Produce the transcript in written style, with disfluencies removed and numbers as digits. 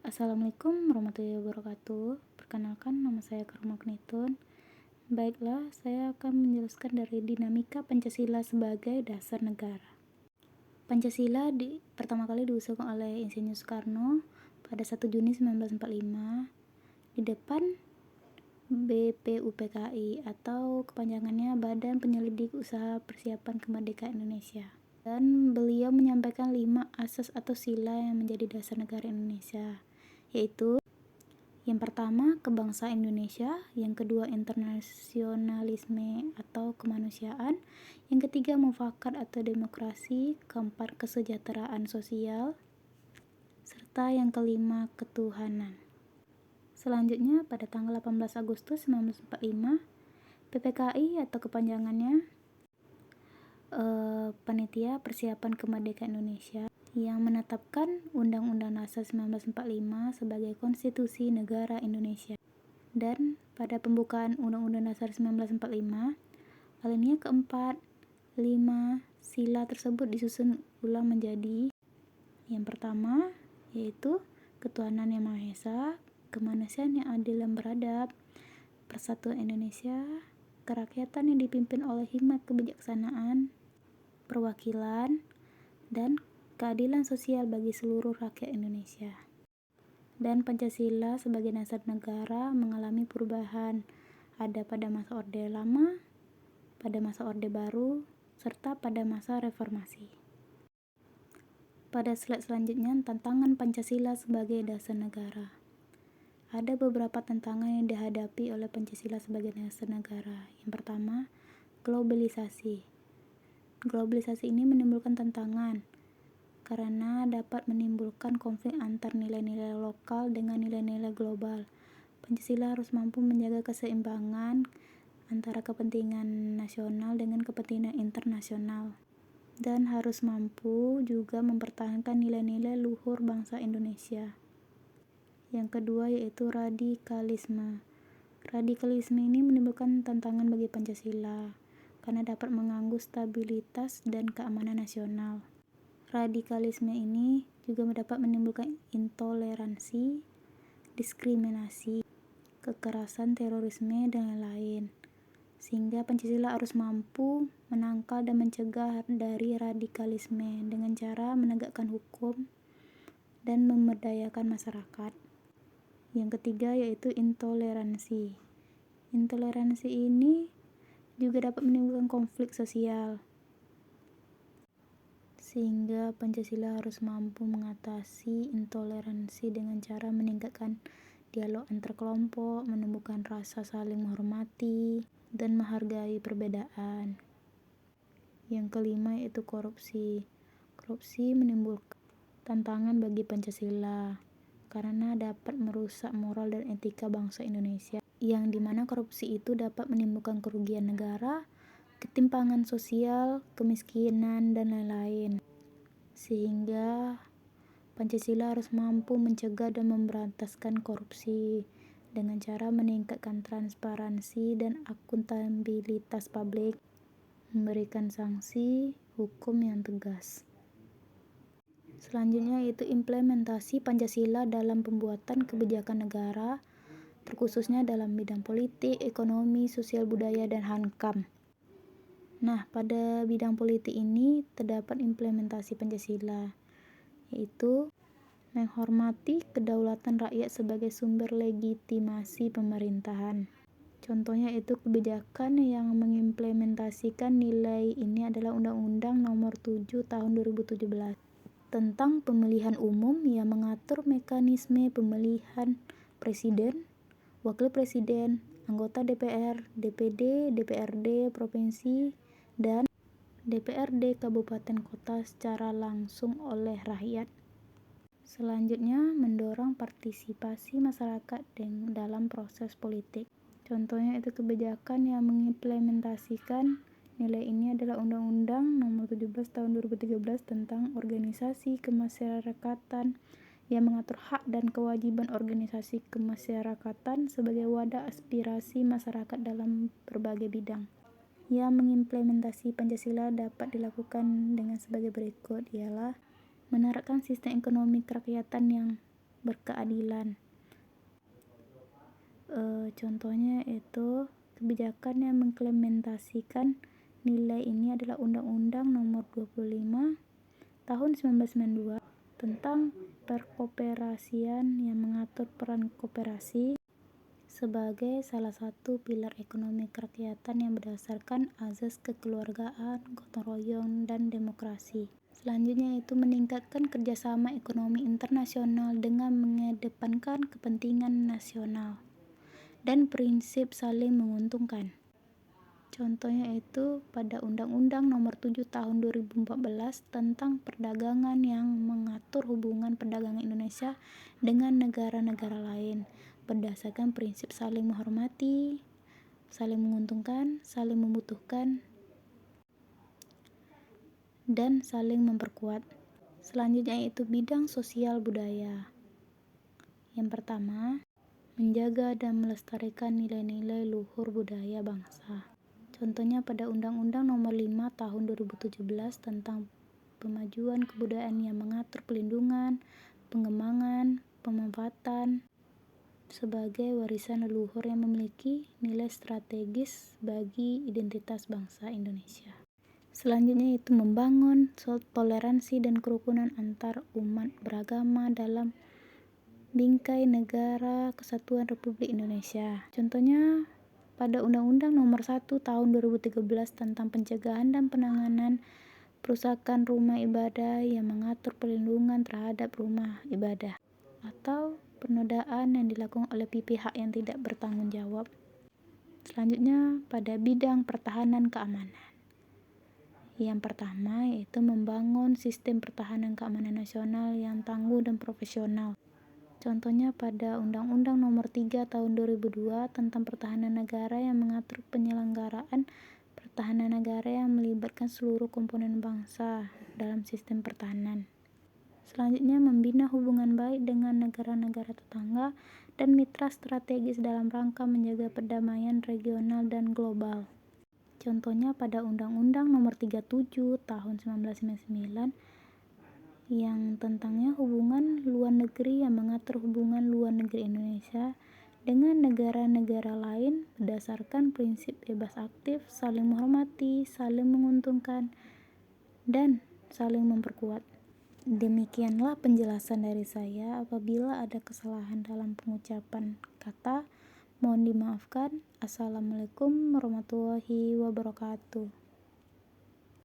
Assalamualaikum warahmatullahi wabarakatuh. Perkenalkan, nama saya Karma Knitun. Baiklah, saya akan menjelaskan dari dinamika Pancasila sebagai dasar negara. Pancasila pertama kali diusulkan oleh Insinyur Soekarno pada 1 Juni 1945 di depan BPUPKI atau kepanjangannya Badan Penyelidik Usaha Persiapan Kemerdekaan Indonesia. Dan beliau menyampaikan 5 asas atau sila yang menjadi dasar negara Indonesia, yaitu yang pertama, kebangsaan Indonesia, yang kedua, internasionalisme atau kemanusiaan, yang ketiga, mufakat atau demokrasi, keempat, kesejahteraan sosial, serta yang kelima, ketuhanan. Selanjutnya, pada tanggal 18 Agustus 1945, PPKI atau kepanjangannya Panitia Persiapan Kemerdekaan Indonesia yang menetapkan Undang-Undang Dasar 1945 sebagai Konstitusi Negara Indonesia. Dan pada pembukaan Undang-Undang Dasar 1945, alinea keempat, 5 sila tersebut disusun ulang menjadi yang pertama, yaitu ketuhanan yang Maha Esa, kemanusiaan yang adil dan beradab, persatuan Indonesia, kerakyatan yang dipimpin oleh hikmat kebijaksanaan, perwakilan, dan keadilan sosial bagi seluruh rakyat Indonesia. Dan Pancasila sebagai dasar negara mengalami perubahan, ada pada masa Orde Lama, pada masa Orde Baru, serta pada masa Reformasi. Pada slide selanjutnya, tantangan Pancasila sebagai dasar negara. Ada beberapa tantangan yang dihadapi oleh Pancasila sebagai dasar negara. Yang pertama, globalisasi. Globalisasi ini menimbulkan tantangan karena dapat menimbulkan konflik antar nilai-nilai lokal dengan nilai-nilai global. Pancasila harus mampu menjaga keseimbangan antara kepentingan nasional dengan kepentingan internasional, dan harus mampu juga mempertahankan nilai-nilai luhur bangsa Indonesia. Yang kedua yaitu radikalisme. Radikalisme ini menimbulkan tantangan bagi Pancasila karena dapat mengganggu stabilitas dan keamanan nasional. Radikalisme ini juga dapat menimbulkan intoleransi, diskriminasi, kekerasan, terorisme, dan lain-lain. Sehingga Pancasila harus mampu menangkal dan mencegah dari radikalisme dengan cara menegakkan hukum dan memberdayakan masyarakat. Yang ketiga yaitu intoleransi. Intoleransi ini juga dapat menimbulkan konflik sosial, sehingga Pancasila harus mampu mengatasi intoleransi dengan cara meningkatkan dialog antar kelompok, menumbuhkan rasa saling menghormati dan menghargai perbedaan. Yang kelima yaitu korupsi. Korupsi menimbulkan tantangan bagi Pancasila karena dapat merusak moral dan etika bangsa Indonesia, yang dimana korupsi itu dapat menimbulkan kerugian negara, ketimpangan sosial, kemiskinan, dan lain-lain. Sehingga Pancasila harus mampu mencegah dan memberantaskan korupsi dengan cara meningkatkan transparansi dan akuntabilitas publik, memberikan sanksi hukum yang tegas. Selanjutnya yaitu implementasi Pancasila dalam pembuatan kebijakan negara, terkhususnya dalam bidang politik, ekonomi, sosial budaya, dan HANKAM. Nah, pada bidang politik ini terdapat implementasi Pancasila, yaitu menghormati kedaulatan rakyat sebagai sumber legitimasi pemerintahan. Contohnya itu kebijakan yang mengimplementasikan nilai ini adalah Undang-Undang Nomor 7 Tahun 2017 tentang pemilihan umum yang mengatur mekanisme pemilihan presiden, wakil presiden, anggota DPR, DPD, DPRD provinsi, dan DPRD kabupaten kota secara langsung oleh rakyat. Selanjutnya, mendorong partisipasi masyarakat dalam proses politik. Contohnya itu kebijakan yang mengimplementasikan nilai ini adalah Undang-Undang Nomor 17 Tahun 2013 tentang organisasi kemasyarakatan yang mengatur hak dan kewajiban organisasi kemasyarakatan sebagai wadah aspirasi masyarakat dalam berbagai bidang. Yang mengimplementasi Pancasila dapat dilakukan dengan sebagai berikut, ialah menerapkan sistem ekonomi kerakyatan yang berkeadilan. Contohnya itu kebijakan yang mengimplementasikan nilai ini adalah Undang-Undang Nomor 25 Tahun 1992 tentang perkoperasian yang mengatur peran koperasi sebagai salah satu pilar ekonomi kerakyatan yang berdasarkan azas kekeluargaan, gotong royong, dan demokrasi. Selanjutnya itu meningkatkan kerjasama ekonomi internasional dengan mengedepankan kepentingan nasional dan prinsip saling menguntungkan. Contohnya itu pada Undang-Undang Nomor 7 Tahun 2014 tentang perdagangan yang mengatur hubungan perdagangan Indonesia dengan negara-negara lain berdasarkan prinsip saling menghormati, saling menguntungkan, saling membutuhkan, dan saling memperkuat. Selanjutnya itu bidang sosial budaya. Yang pertama, menjaga dan melestarikan nilai-nilai luhur budaya bangsa. Contohnya pada Undang-Undang Nomor 5 Tahun 2017 tentang pemajuan kebudayaan yang mengatur pelindungan, pengembangan, pemanfaatan sebagai warisan leluhur yang memiliki nilai strategis bagi identitas bangsa Indonesia. Selanjutnya itu membangun toleransi dan kerukunan antar umat beragama dalam bingkai Negara Kesatuan Republik Indonesia. Contohnya pada Undang-Undang Nomor 1 Tahun 2013 tentang pencegahan dan penanganan perusakan rumah ibadah yang mengatur perlindungan terhadap rumah ibadah atau penodaan yang dilakukan oleh pihak yang tidak bertanggung jawab. Selanjutnya pada bidang pertahanan keamanan. Yang pertama yaitu membangun sistem pertahanan keamanan nasional yang tangguh dan profesional. Contohnya pada Undang-Undang Nomor 3 Tahun 2002 tentang pertahanan negara yang mengatur penyelenggaraan pertahanan negara yang melibatkan seluruh komponen bangsa dalam sistem pertahanan. Selanjutnya membina hubungan baik dengan negara-negara tetangga dan mitra strategis dalam rangka menjaga perdamaian regional dan global. Contohnya pada Undang-Undang Nomor 37 Tahun 1999 yang tentangnya hubungan luar negeri yang mengatur hubungan luar negeri Indonesia dengan negara-negara lain berdasarkan prinsip bebas aktif, saling menghormati, saling menguntungkan, dan saling memperkuat. Demikianlah penjelasan dari saya. Apabila ada kesalahan dalam pengucapan kata, mohon dimaafkan. Assalamualaikum warahmatullahi wabarakatuh.